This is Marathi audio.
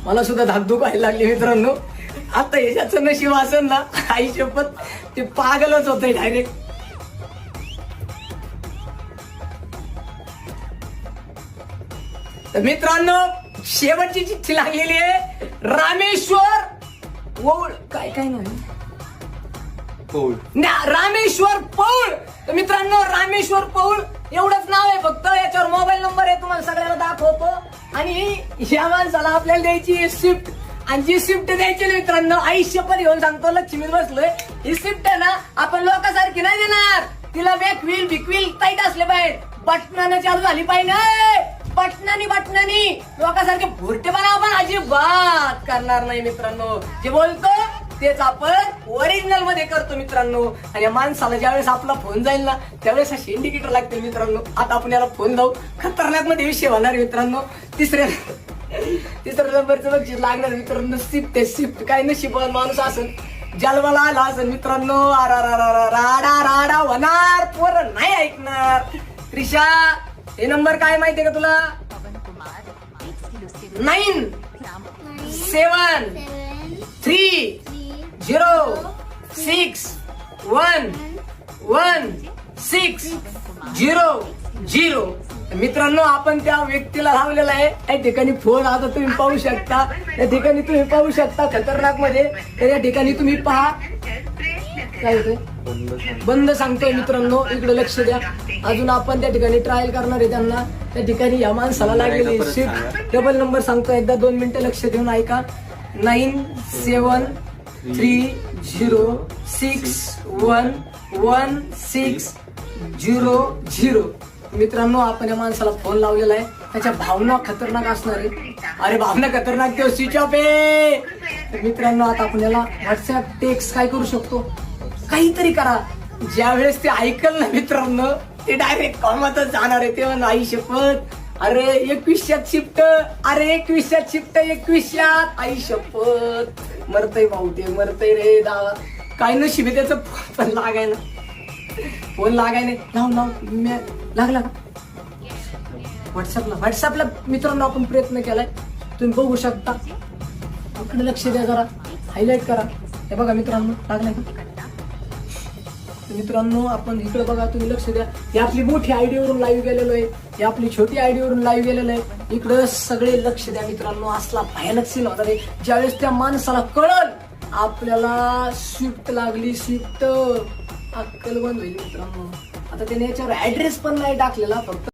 मला सुद्धा धाकधूक व्हायला लागली मित्रांनो. आता याच्याचं नशीब असेल ना, आई शपथ ते पागलच होतंय डायरेक्ट. तर मित्रांनो शेवटची चिठ्ठी लागलेली आहे. रामेश्वर पौळ, काय नाही पौळ, रामेश्वर पौळ. तर मित्रांनो रामेश्वर पौळ एवढंच नाव आहे फक्त. याच्यावर मोबाईल नंबर आहे, तुम्हाला सगळ्याला दाखवतो. आणि या माणसाला आपल्याला द्यायची स्विफ्ट, आणि जी स्विफ्ट द्यायची ना मित्रांनो, आयुष्यभर घेऊन सांगतो, लक्ष्मीत बसलोय. ही स्विफ्ट आहे ना आपण लोकांसारखी नाही देणार. तिला बॅक व्हील बिकव्हील टाईट असले पाहिजे, बटनाने चालू झाली पाहिजे. बटनानी लोकांसारखे भुरटेपणा आपण अजिबात करणार नाही मित्रांनो. जे बोलतो तेच आपण ओरिजिनल मध्ये करतो मित्रांनो. आणि या माणसाला ज्यावेळेस आपला फोन जाईल ना, त्यावेळेस असे इंडिकेटर लागतील मित्रांनो. आता आपण याला फोन लावू, खतरनाक मध्ये विषय होणार मित्रांनो. तिसऱ्या नंबरचं बक्षीस लागणार मित्रांनो. शिफ्ट काय नशीबवान माणूस असेल, जन्माला आला असेल मित्रांनो. राडा होणार, पोरं नाही ऐकणार. त्रिशा हे नंबर काय माहितीये का तुला? 9773061160. मित्रांनो आपण त्या व्यक्तीला लावलेला आहे. त्या ठिकाणी फोन आता तुम्ही पाहू शकता. त्या ठिकाणी तुम्ही पाहू शकता खतरनाक मध्ये. तर या ठिकाणी तुम्ही पहा काय होतंय, बंद सांगतोय मित्रांनो. इकडे लक्ष द्या. अजून आपण त्या ठिकाणी ट्रायल करणार आहे त्यांना. त्या ठिकाणी या माणसाला लागलेली शिफ्ट. डबल नंबर सांगतो एकदा, 2 मिनिटं लक्ष देऊन ऐका. 9730611600. मित्रांनो आपण या माणसाला फोन लावलेला आहे. त्याच्या भावना खतरनाक असणार आहे. अरे भावना खतरनाक, तो स्विच ऑफ आहे. मित्रांनो आता आपण याला व्हॉट्सअप टेक्स्ट काय करू शकतो, काहीतरी करा. ज्या वेळेस ते ऐकल ना मित्रांनो, ते डायरेक्ट कॉमतच जाणार आहे. तेव्हा आई शपथ, अरे 2100 शिफ्ट, अरे 2100 शिफ्ट, 2100 आई शपथ. मरतय भाऊ, ते मरतय रे दावा. काय नशीब आहे त्याचं. फोन लागाय ना, फोन लागाय नाही. लाव लागला का व्हॉट्सअपला मित्रांनो आपण प्रयत्न केलाय. तुम्ही बघू शकता. इकडे लक्ष द्या जरा, हायलाइट करा. हे बघा मित्रांनो लागलाय का मित्रांनो. आपण इकडे बघा, तुम्ही लक्ष द्या. ही आपली मोठी आयडी वरून लाईव्ह गेलेलो आहे, ही आपली छोटी आयडी वरून लाईव्ह गेलेलो आहे. इकडं सगळे लक्ष द्या मित्रांनो. असला भयानक सीन होणार आहे. ज्यावेळेस त्या माणसाला कळल आपल्याला स्विफ्ट लागली, स्विफ्ट, अक्कल बंद होईल मित्रांनो. आता त्याने याच्यावर ऍड्रेस पण नाही टाकलेला, फक्त